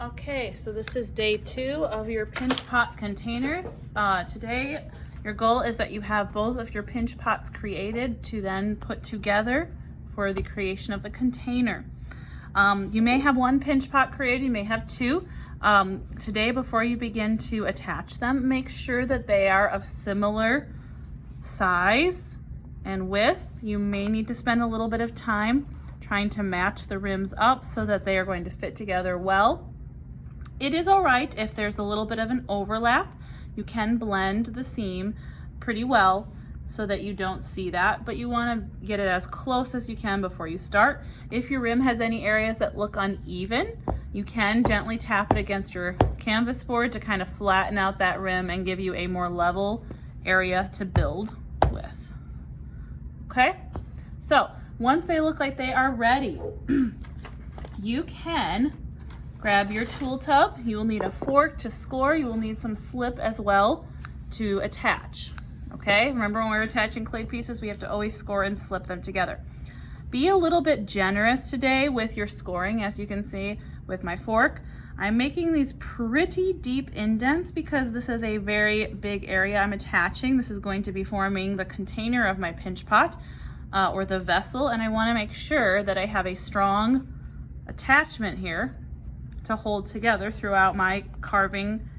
Okay, so this is day 2 of your pinch pot containers. Today, your goal is that you have both of your pinch pots created to then put together for the creation of the container. You may have one pinch pot created, you may have 2. Today, before you begin to attach them, make sure that they are of similar size and width. You may need to spend a little bit of time trying to match the rims up so that they are going to fit together well. It is all right if there's a little bit of an overlap. You can blend the seam pretty well so that you don't see that, but you want to get it as close as you can before you start. If your rim has any areas that look uneven, you can gently tap it against your canvas board to kind of flatten out that rim and give you a more level area to build with. Okay, so once they look like they are ready, you can grab your tool tub. You will need a fork to score. You will need some slip as well to attach. Okay, remember when we're attaching clay pieces, we have to always score and slip them together. Be a little bit generous today with your scoring. As you can see with my fork, I'm making these pretty deep indents because this is a very big area I'm attaching. This is going to be forming the container of my pinch pot or the vessel, and I want to make sure that I have a strong attachment here to hold together throughout my carving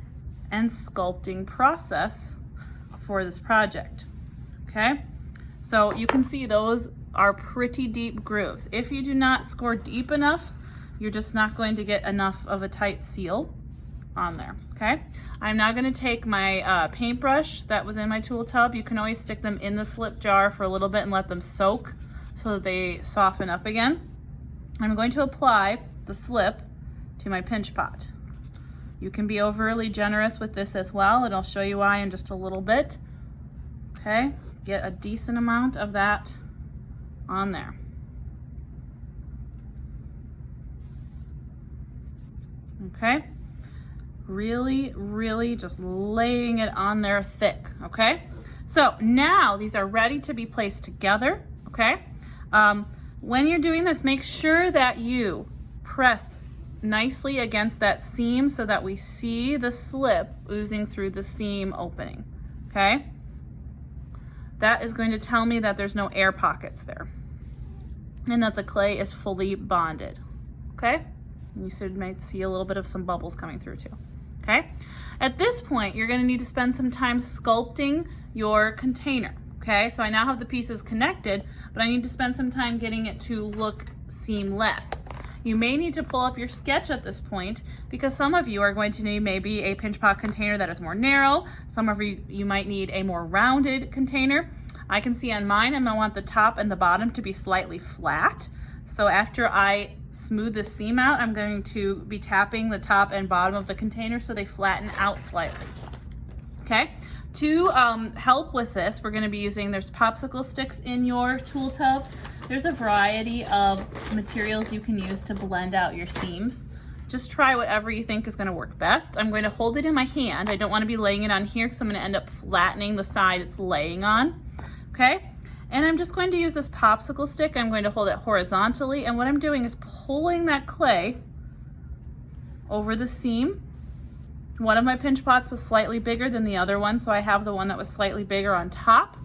and sculpting process for this project. Okay, so you can see those are pretty deep grooves. If you do not score deep enough, you're just not going to get enough of a tight seal on there. Okay, I'm now going to take my paintbrush that was in my tool tub. You can always stick them in the slip jar for a little bit and let them soak so that they soften up again. I'm going to apply the slip to my pinch pot. You can be overly generous with this as well, and I'll show you why in just a little bit. Okay, get a decent amount of that on there. Okay, really just laying it on there thick. Okay, so now these are ready to be placed together. Okay, when you're doing this, make sure that you press nicely against that seam so that we see the slip oozing through the seam opening. Okay, that is going to tell me that there's no air pockets there and that the clay is fully bonded. Okay, you might see a little bit of some bubbles coming through too. Okay, at this point you're going to need to spend some time sculpting your container. Okay, so I now have the pieces connected, but I need to spend some time getting it to look seamless. You may need to pull up your sketch at this point because some of you are going to need maybe a pinch pot container that is more narrow. Some of you might need a more rounded container. I can see on mine, I'm gonna want the top and the bottom to be slightly flat. So after I smooth the seam out, I'm going to be tapping the top and bottom of the container so they flatten out slightly. Okay, to help with this, we're gonna be using, there's popsicle sticks in your tool tubs. There's a variety of materials you can use to blend out your seams. Just try whatever you think is gonna work best. I'm going to hold it in my hand. I don't wanna be laying it on here because I'm gonna end up flattening the side it's laying on, okay? And I'm just going to use this popsicle stick. I'm going to hold it horizontally, and what I'm doing is pulling that clay over the seam. One of my pinch pots was slightly bigger than the other one, so I have the one that was slightly bigger on top.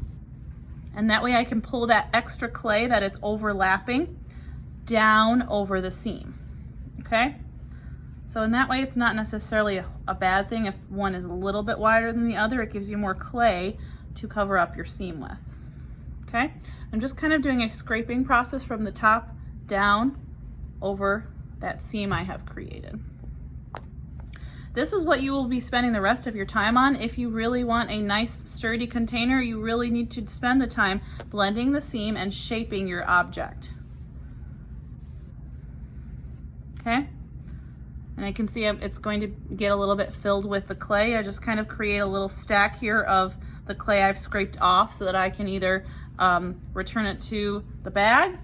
And that way I can pull that extra clay that is overlapping down over the seam. Okay? So in that way, it's not necessarily a bad thing if one is a little bit wider than the other. It gives you more clay to cover up your seam with. Okay? I'm just kind of doing a scraping process from the top down over that seam I have created. This is what you will be spending the rest of your time on. If you really want a nice sturdy container, you really need to spend the time blending the seam and shaping your object. Okay? And I can see it's going to get a little bit filled with the clay. I just kind of create a little stack here of the clay I've scraped off so that I can either return it to the bag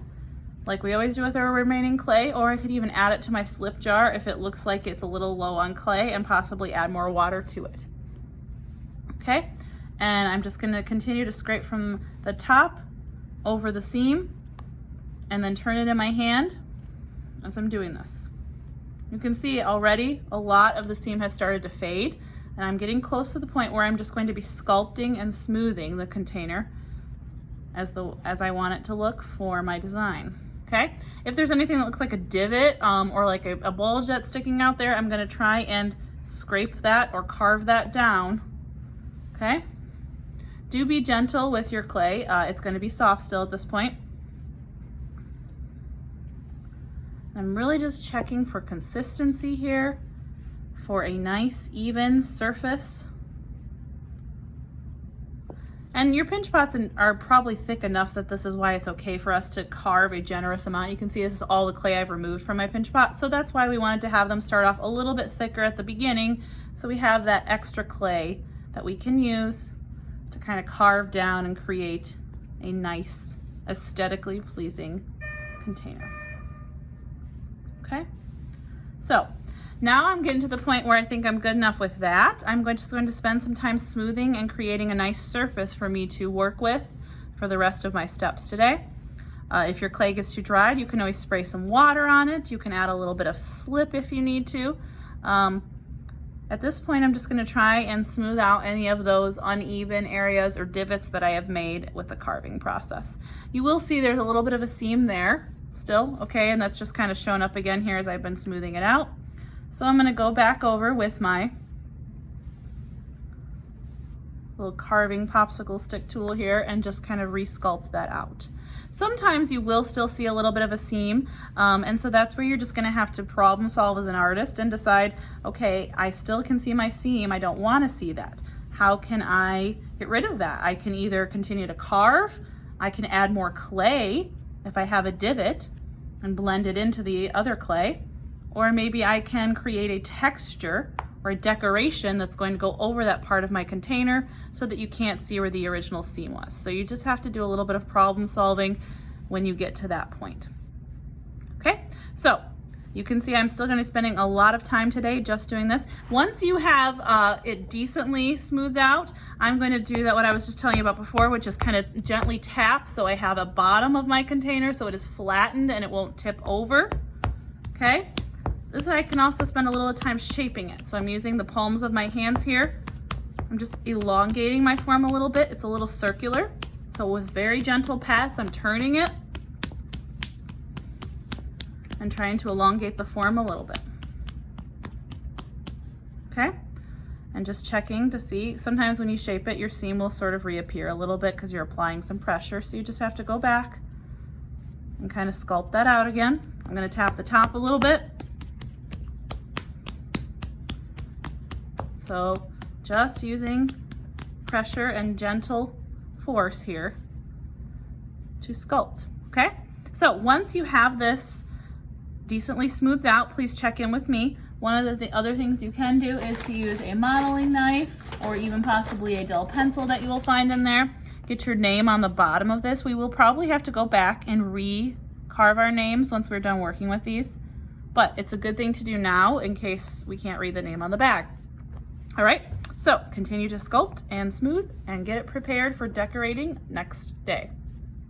like we always do with our remaining clay, or I could even add it to my slip jar if it looks like it's a little low on clay and possibly add more water to it. Okay, and I'm just gonna continue to scrape from the top over the seam and then turn it in my hand as I'm doing this. You can see already a lot of the seam has started to fade, and I'm getting close to the point where I'm just going to be sculpting and smoothing the container as I want it to look for my design. Okay, if there's anything that looks like a divot or like a bulge that's sticking out there, I'm going to try and scrape that or carve that down. Okay, do be gentle with your clay. It's going to be soft still at this point. I'm really just checking for consistency here, for a nice even surface. And your pinch pots are probably thick enough that this is why it's okay for us to carve a generous amount. You can see this is all the clay I've removed from my pinch pot, so that's why we wanted to have them start off a little bit thicker at the beginning, so we have that extra clay that we can use to kind of carve down and create a nice, aesthetically pleasing container. Okay, so now I'm getting to the point where I think I'm good enough with that. I'm just going to spend some time smoothing and creating a nice surface for me to work with for the rest of my steps today. If your clay gets too dried, you can always spray some water on it. You can add a little bit of slip if you need to. At this point, I'm just going to try and smooth out any of those uneven areas or divots that I have made with the carving process. You will see there's a little bit of a seam there still, okay, and that's just kind of shown up again here as I've been smoothing it out. So I'm going to go back over with my little carving popsicle stick tool here and just kind of resculpt that out. Sometimes you will still see a little bit of a seam, and so that's where you're just going to have to problem solve as an artist and decide, okay, I still can see my seam, I don't want to see that. How can I get rid of that? I can either continue to carve, I can add more clay if I have a divot and blend it into the other clay, or maybe I can create a texture or a decoration that's going to go over that part of my container so that you can't see where the original seam was. So you just have to do a little bit of problem solving when you get to that point. Okay, so you can see I'm still going to be spending a lot of time today just doing this. Once you have it decently smoothed out, I'm going to do that what I was just telling you about before, which is kind of gently tap so I have a bottom of my container so it is flattened and it won't tip over. Okay. This I can also spend a little time shaping it. So I'm using the palms of my hands here. I'm just elongating my form a little bit. It's a little circular. So with very gentle pats, I'm turning it and trying to elongate the form a little bit. Okay? And just checking to see, sometimes when you shape it, your seam will sort of reappear a little bit because you're applying some pressure. So you just have to go back and kind of sculpt that out again. I'm going to tap the top a little bit. So just using pressure and gentle force here to sculpt, okay? So once you have this decently smoothed out, please check in with me. One of the other things you can do is to use a modeling knife or even possibly a dull pencil that you will find in there. Get your name on the bottom of this. We will probably have to go back and re-carve our names once we're done working with these, but it's a good thing to do now in case we can't read the name on the bag. All right, so continue to sculpt and smooth and get it prepared for decorating next day.